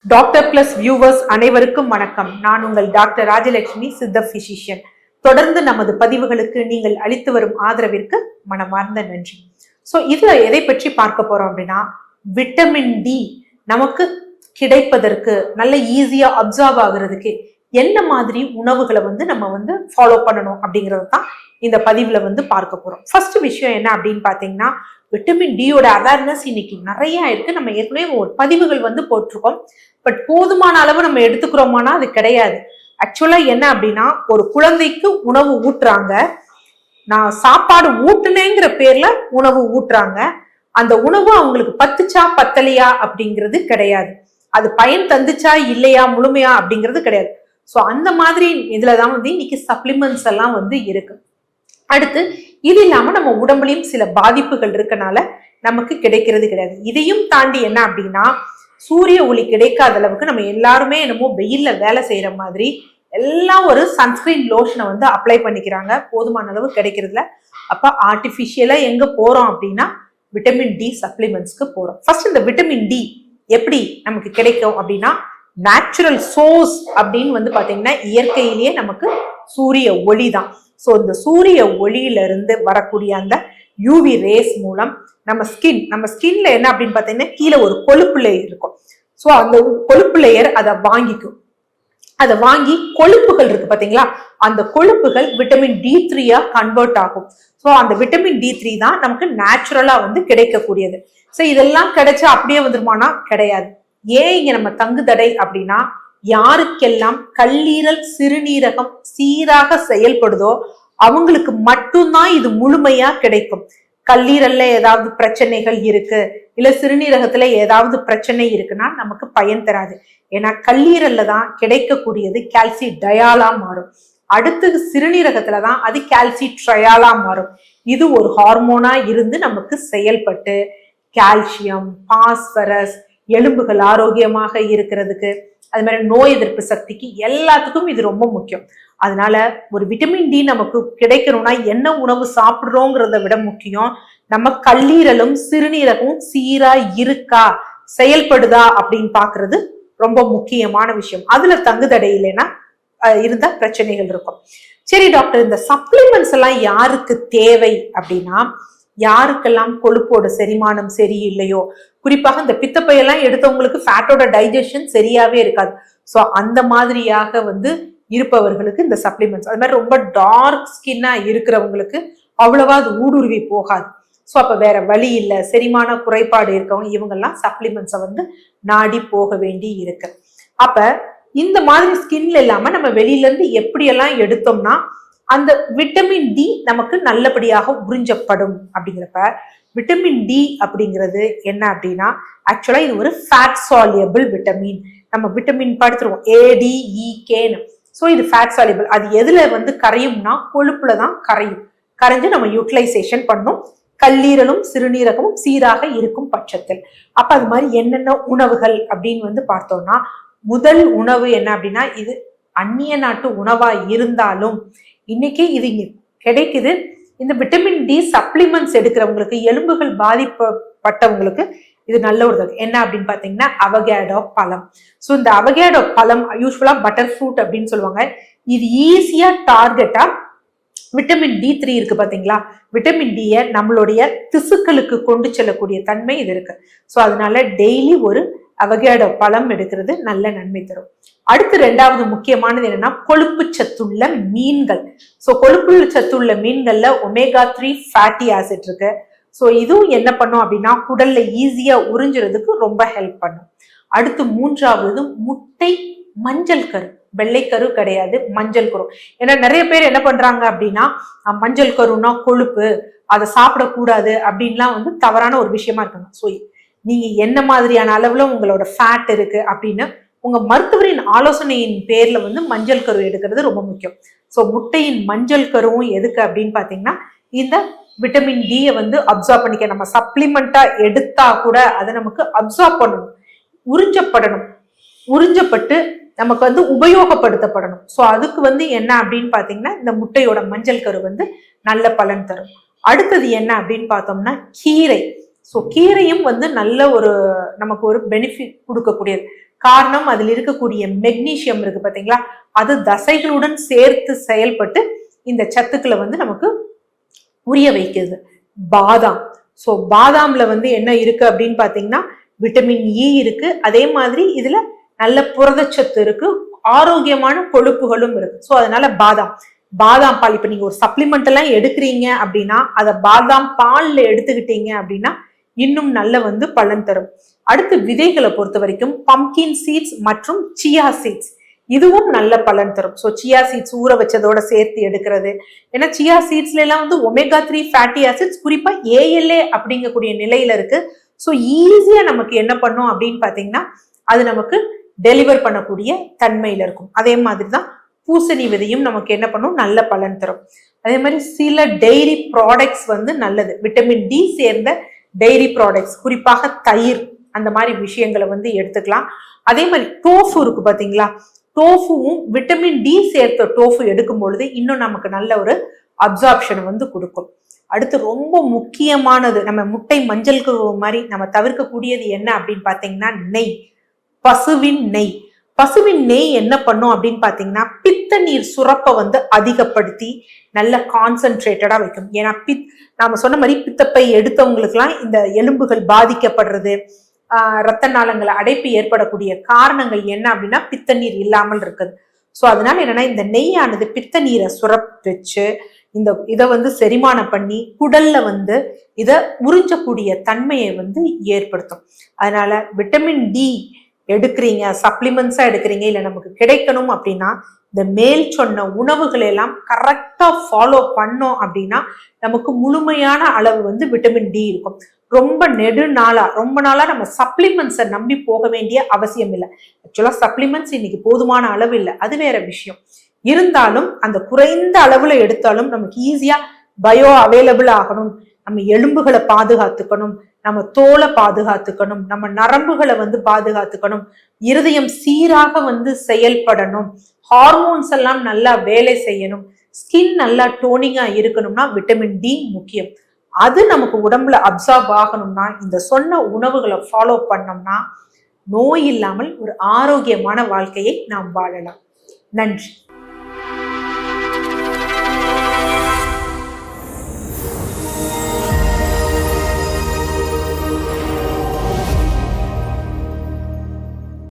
Doctor plus viewers அனைவருக்கும் வணக்கம். நான் உங்கள் டாக்டர் ராஜலட்சுமி, சித்த பிசிஷியன். தொடர்ந்து நமது பதிவுகளுக்கு நீங்கள் அளித்து வரும் ஆதரவிற்கு மனமார்ந்த நன்றி. இதுல எதை பற்றி பார்க்க போறோம் அப்படின்னா, விட்டமின் டி நமக்கு கிடைப்பதற்கு நல்ல ஈஸியா அப்சார்வ் ஆகுறதுக்கு என்ன மாதிரி உணவுகளை நம்ம ஃபாலோ பண்ணணும் அப்படிங்கிறது தான் இந்த பதிவுல பார்க்க போறோம். ஃபர்ஸ்ட் விஷயம் என்ன அப்படின்னு பாத்தீங்கன்னா, விட்டமின் டியோட அவேர்னஸ் இன்னைக்கு நிறைய இருக்கு. நம்ம ஏற்கனவே ஒரு பதிவுகள் போட்டிருக்கோம். பட் போதுமான அளவு நம்ம எடுத்துக்கிறோமானா அது கிடையாது. ஆக்சுவலா என்ன அப்படின்னா, ஒரு குழந்தைக்கு உணவு ஊட்டுறாங்க, நான் சாப்பாடு ஊட்டுனேங்கிற பேர்ல உணவு ஊட்டுறாங்க. அந்த உணவு அவங்களுக்கு பத்துச்சா பத்தலையா அப்படிங்கிறது கிடையாது. அது பயன் தந்துச்சா இல்லையா முழுமையா அப்படிங்கிறது கிடையாது. ஸோ அந்த மாதிரி இதுலதான் இன்னைக்கு சப்ளிமெண்ட்ஸ் எல்லாம் இருக்கு. அடுத்து இது இல்லாம நம்ம உடம்புலையும் சில பாதிப்புகள் இருக்கனால நமக்கு கிடைக்கிறது கிடையாது. இதையும் தாண்டி என்ன அப்படின்னா, சூரிய ஒளி கிடைக்காத அளவுக்கு நம்ம எல்லாருமே என்னமோ வெயில்ல வேலை செய்யற மாதிரி எல்லாம் ஒரு சன்ஸ்கிரீன் லோஷனை அப்ளை பண்ணிக்கிறாங்க. போதுமான அளவு கிடைக்கிறதுல. அப்ப ஆர்டிபிஷியலா எங்க போறோம் அப்படின்னா, விட்டமின் டி சப்ளிமெண்ட்ஸ்க்கு போறோம். ஃபர்ஸ்ட் இந்த விட்டமின் டி எப்படி நமக்கு கிடைக்கும் அப்படின்னா, நேச்சுரல் சோர்ஸ் அப்படின்னு பாத்தீங்கன்னா இயற்கையிலேயே நமக்கு சூரிய ஒளி தான். ஸோ இந்த சூரிய ஒளியில இருந்து வரக்கூடிய அந்த யூவி ரேஸ் மூலம் நம்ம ஸ்கின்ல என்ன அப்படின்னு பாத்தீங்கன்னா, கீழே ஒரு கொழுப்பு லேயர் இருக்கும். ஸோ அந்த கொழுப்பு லேயர் அதை வாங்கிக்கும். அதை வாங்கி கொழுப்புகள் இருக்கு பாத்தீங்களா, அந்த கொழுப்புகள் விட்டமின் D3 கன்வெர்ட் ஆகும். ஸோ அந்த விட்டமின் D3 தான் நமக்கு நேச்சுரலா கிடைக்கக்கூடியது. ஸோ இதெல்லாம் கிடைச்சா அப்படியே வந்துருமானா கிடையாது. ஏன் இங்க நம்ம தங்கு தடை அப்படின்னா, யாருக்கெல்லாம் கல்லீரல் சிறுநீரகம் சீராக செயல்படுதோ அவங்களுக்கு மட்டும்தான் இது முழுமையா கிடைக்கும். கல்லீரல்ல ஏதாவது பிரச்சனைகள் இருக்கு, இல்ல சிறுநீரகத்துல ஏதாவது பிரச்சனை இருக்குன்னா நமக்கு பயன் தராது. ஏன்னா கல்லீரல்ல தான் கிடைக்கக்கூடியது கால்சி டயாலா மாறும். அடுத்து சிறுநீரகத்துலதான் அது கால்சி ட்ரையாலா மாறும். இது ஒரு ஹார்மோனா இருந்து நமக்கு செயல்பட்டு கால்சியம், பாஸ்பரஸ், எலும்புகள் ஆரோக்கியமாக இருக்கிறதுக்கு, அது மாதிரி நோய் எதிர்ப்பு சக்திக்கு எல்லாத்துக்கும் இது ரொம்ப முக்கியம். அதனால ஒரு விட்டமின் டி நமக்கு கிடைக்கணும்னா என்ன உணவு சாப்பிடுறோங்கிறத விட முக்கியம், நம்ம கல்லீரலும் சிறுநீரகமும் சீரா இருக்கா, செயல்படுதா அப்படின்னு பாக்குறது ரொம்ப முக்கியமான விஷயம். அதுல தங்குதடை இல்லைன்னா இருந்த பிரச்சனைகள் இருக்கும். சரி டாக்டர், இந்த சப்ளிமெண்ட்ஸ் எல்லாம் யாருக்கு தேவை அப்படின்னா, யாருக்கெல்லாம் கொழுப்போட செரிமானம் சரியில்லையோ, குறிப்பாக இந்த பித்தப்பையெல்லாம் எடுத்தவங்களுக்கு ஃபேட்டோட டைஜஷன் சரியாவே இருக்காது. ஸோ அந்த மாதிரியாக இருப்பவர்களுக்கு இந்த சப்ளிமெண்ட்ஸ், அது மாதிரி ரொம்ப டார்க் ஸ்கின்னா இருக்கிறவங்களுக்கு அவ்வளவா அது ஊடுருவி போகாது. ஸோ அப்ப வேற வழி இல்லை, செரிமான குறைபாடு இருக்கவங்க இவங்கெல்லாம் சப்ளிமெண்ட்ஸை நாடி போக வேண்டி இருக்கு. அப்ப இந்த மாதிரி ஸ்கின்ல இல்லாம நம்ம வெளியில இருந்து எப்படியெல்லாம் எடுத்தோம்னா அந்த விட்டமின் டி நமக்கு நல்லபடியாக உறிஞ்சப்படும் அப்படிங்கிறப்ப, விட்டமின் டி அப்படிங்கிறது என்ன அப்படின்னா, ஆக்சுவலா இது ஒரு ஃபேட் சால்யபிள் விட்டமின். நம்ம விட்டமின் படுத்துருவோம் ADEKன்னு. ஸோ இது ஃபேட் சால்யபிள். அது எதுல கரையும்னா கொழுப்புல தான் கரையும். கரைஞ்சு நம்ம யூட்டிலைசேஷன் பண்ணும், கல்லீரலும் சிறுநீரகமும் சீராக இருக்கும் பட்சத்தில். அப்ப அது மாதிரி என்னென்ன உணவுகள் அப்படின்னு பார்த்தோம்னா, முதல் உணவு என்ன அப்படின்னா, இது அந்நிய நாட்டு உணவா இருந்தாலும் இன்னைக்கு இது இங்க கிடைக்குது. இந்த விட்டமின் டி சப்ளிமெண்ட்ஸ் எடுக்கிறவங்களுக்கு, எலும்புகள் பாதிக்கப்பட்டவங்களுக்கு இது நல்ல ஒரு என்ன அப்படின்னு பாத்தீங்கன்னா, அவகேடோ பழம். ஸோ இந்த அவகேடோ பழம் யூஸ்வலா பட்டர் ஃப்ரூட் அப்படின்னு சொல்லுவாங்க. இது ஈஸியா டார்கெட்டா விட்டமின் D3 இருக்கு பாத்தீங்களா, விட்டமின் டியை நம்மளுடைய திசுக்களுக்கு கொண்டு செல்லக்கூடிய தன்மை இது இருக்கு. ஸோ அதனால டெய்லி ஒரு அவகேடோ பழம் எடுக்கிறது நல்ல நன்மை தரும். அடுத்து ரெண்டாவது முக்கியமானது என்னன்னா, கொழுப்பு சத்துள்ள மீன்கள். ஸோ கொழுப்பு சத்துள்ள மீன்கள்ல omega-3 ஃபேட்டி ஆசிட் இருக்கு. ஸோ இதுவும் என்ன பண்ணும் அப்படின்னா, குடல்ல ஈஸியா உறிஞ்சுறதுக்கு ரொம்ப ஹெல்ப் பண்ணும். அடுத்து மூன்றாவது முட்டை மஞ்சள் கரு, வெள்ளைக்கரு கிடையாது, மஞ்சள் கரு. ஏன்னா நிறைய பேர் என்ன பண்றாங்க அப்படின்னா, மஞ்சள் கருன்னா கொழுப்பு, அதை சாப்பிடக்கூடாது அப்படின்லாம் தவறான ஒரு விஷயமா இருக்காங்க. ஸோ நீங்க என்ன மாதிரியான அளவுல உங்களோட ஃபேட் இருக்கு அப்படின்னு உங்க மருத்துவரின் ஆலோசனையின் பேர்ல மஞ்சள் கரு எடுக்கிறது ரொம்ப முக்கியம். ஸோ முட்டையின் மஞ்சள் கருவும் எதுக்கு அப்படின்னு பாத்தீங்கன்னா, இந்த விட்டமின் டியை அப்சார்ப் பண்ணிக்க, நம்ம சப்ளிமெண்டா எடுத்தா கூட அதை நமக்கு அப்சார்ப் பண்ணணும், உறிஞ்சப்படணும், உறிஞ்சப்பட்டு நமக்கு உபயோகப்படுத்தப்படணும். ஸோ அதுக்கு என்ன அப்படின்னு பாத்தீங்கன்னா, இந்த முட்டையோட மஞ்சள் கரு நல்ல பலன் தரும். அடுத்தது என்ன அப்படின்னு பார்த்தோம்னா கீரை. ஸோ கீரையும் வந்து நல்ல ஒரு நமக்கு ஒரு பெனிஃபிட் கொடுக்கக்கூடியது. காரணம் அதில் இருக்கக்கூடிய மெக்னீசியம் இருக்கு பாத்தீங்களா, அது தசைகளுடன் சேர்த்து செயல்பட்டு இந்த சத்துக்களை வந்து நமக்கு புரிய வைக்கிறது. பாதாம், ஸோ பாதாம்ல வந்து என்ன இருக்கு அப்படின்னு பாத்தீங்கன்னா விட்டமின் இ இருக்கு, அதே மாதிரி இதுல நல்ல புரதச்சத்து இருக்கு, ஆரோக்கியமான கொழுப்புகளும் இருக்கு. ஸோ அதனால பாதாம் பால், இப்ப நீங்க ஒரு சப்ளிமெண்ட் எல்லாம் எடுக்கிறீங்க அப்படின்னா அதை பாதாம் பால்ல எடுத்துக்கிட்டீங்க அப்படின்னா இன்னும் நல்ல வந்து பலன் தரும். அடுத்து விதைகளை பொறுத்த வரைக்கும் பம்கின் சீட்ஸ் மற்றும் சியா சீட்ஸ், இதுவும் நல்ல பலன் தரும். ஸோ சியா சீட்ஸ் ஊற வச்சதோட சேர்த்து எடுக்கிறது. ஏன்னா சியா சீட்ஸ்ல எல்லாம் வந்து ஒமேகா 3 ஃபேட்டி ஆசிட்ஸ், குறிப்பா ALA அப்படிங்கக்கூடிய நிலையில இருக்கு. ஸோ ஈஸியா நமக்கு என்ன பண்ணும் அப்படின்னு பாத்தீங்கன்னா அது நமக்கு டெலிவர் பண்ணக்கூடிய தன்மையில இருக்கும். அதே மாதிரிதான் பூசணி விதையும் நமக்கு என்ன பண்ணும், நல்ல பலன் தரும். அதே மாதிரி சில டெய்ரி ப்ராடக்ட்ஸ் வந்து நல்லது, விட்டமின் டி சேர்ந்த டெய்ரி ப்ராடக்ட்ஸ், குறிப்பாக தயிர், அந்த மாதிரி விஷயங்களை வந்து எடுத்துக்கலாம். அதே மாதிரி டோஃபு இருக்கு பாத்தீங்களா, டோஃபுவும் விட்டமின் டி சேர்த்த டோஃபு எடுக்கும் பொழுது இன்னும் நமக்கு நல்ல ஒரு அப்சார்ப்ஷன் வந்து கொடுக்கும். அடுத்து ரொம்ப முக்கியமானது, நம்ம முட்டை மஞ்சள் மாதிரி நம்ம தவிர்க்கக்கூடியது என்ன அப்படின்னு பாத்தீங்கன்னா நெய், பசுவின் நெய். பசுவின் நெய் என்ன பண்ணும் அப்படின்னு பாத்தீங்கன்னா பித்த நீர் சுரப்பை வந்து அதிகப்படுத்தி நல்ல கான்சென்ட்ரேட்டடா வைக்கும். ஏன்னா நாம சொன்ன மாதிரி பித்தப்பை எடுத்தவங்களுக்கு எல்லாம் இந்த எலும்புகள் பாதிக்கப்படுறது, இரத்த நாளங்களை அடைப்பு ஏற்படக்கூடிய காரணங்கள் என்ன அப்படின்னா பித்த நீர் இல்லாமல் இருக்குது. ஸோ அதனால என்னன்னா இந்த நெய்யானது பித்த நீரை வச்சு இதை வந்து செரிமானம் பண்ணி குடல்ல வந்து இதை உறிஞ்சக்கூடிய தன்மையை வந்து ஏற்படுத்தும். அதனால விட்டமின் டி எடுக்கிறீங்க, சப்ளிமெண்ட்ஸா எடுக்கிறீங்க, இல்ல நமக்கு கிடைக்கணும் அப்படின்னா இந்த மேல் சொன்ன உணவுகளை எல்லாம் கரெக்டா ஃபாலோ பண்ணோம் அப்படின்னா நமக்கு முழுமையான அளவு வந்து விட்டமின் டி இருக்கும். ரொம்ப நாளா நம்ம சப்ளிமெண்ட்ஸை நம்பி போக வேண்டிய அவசியம் இல்லை. ஆக்சுவலா சப்ளிமெண்ட்ஸ் இன்னைக்கு போதுமான அளவு இல்லை, அது வேற விஷயம். இருந்தாலும் அந்த குறைந்த அளவுல எடுத்தாலும் நமக்கு ஈஸியா பயோ அவைலபிள் ஆகணும், நம்ம எலும்புகளை பாதுகாத்துக்கணும், நம்ம தோலை பாதுகாத்துக்கணும், நம்ம நரம்புகளை வந்து பாதுகாத்துக்கணும், இருதயம் சீராக வந்து செயல்படணும், ஹார்மோன்ஸ் எல்லாம் நல்லா வேலை செய்யணும், ஸ்கின் நல்லா டோனிங்கா இருக்கணும்னா விட்டமின் டி முக்கியம். அது நமக்கு உடம்புல அப்சார்ப் ஆகணும்னா இந்த சொன்ன உணவுகளை ஃபாலோ பண்ணோம்னா நோய் இல்லாமல் ஒரு ஆரோக்கியமான வாழ்க்கையை நாம் வாழலாம். நன்றி.